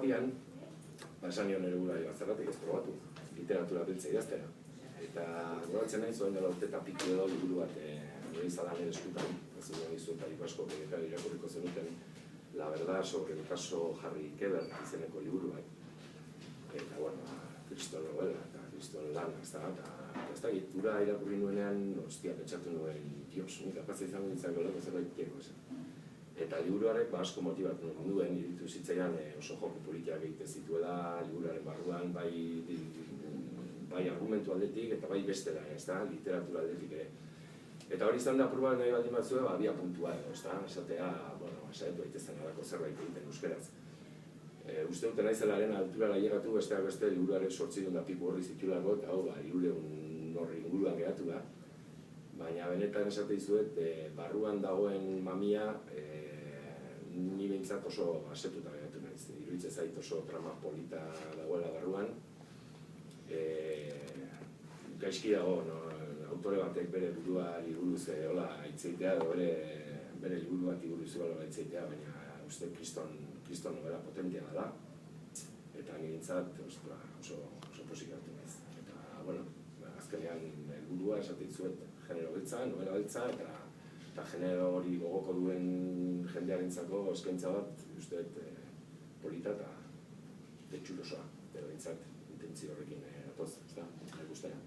batian, esan nion ere gura zergatik ez probatu, literatura beltza idaztera. Eta goratzen nahi zuen dela urte eta piku edo liburu bat nire izadan ere eskutan, ez duen izu eta ikasko irakurriko zenuten La Verdad sobre el caso Harry Keber izeneko liburu bat. Eta, bueno, kriston novela eta kriston lan, ez da gitura irakurri nuenean, ostia, pentsatu nuen, dios, nik apazta izango ditzak olako zerbait tieko esan. Eta liburuarek asko motibatu nuen, iritu zitzaidan oso joko politiak egiten zituela, liburuaren barruan, bai argumentu aldetik eta bai bestela, ez da, literatura aldetik ere. Eta hori izan da apur bat nahi baldin batzue, abia puntua edo, ez da, esatea, bueno, esaetu aitezen alako zerbait egiten euskeraz. Uste dute nahi zelaren alturara llegatu, besteak beste liburuarek 800 piku horri zitulako, eta hau, 300 horri inguruan geratu da. Baina benetan esate dizuet, barruan dagoen mamia ni behintzat oso asetuta geratu naiz. Iruditzen zait oso trama polita dagoela barruan. Gaizki dago, autore batek bere buruari buruz hitz-egitea edo bere liburu bati buruz hitz-egitea, baina uste kriston novela potentea dela. Eta ni behintzat oso posik hartu naiz. Eta, bueno, azkenean helburua esate dizuet genero beltza, novela beltza, eta genero hori gogoko duen jendearentzako eskaintza bat, usteet, polita eta txulosoa, eta behintzat intentzio horrekin atoz, ez da, guztera.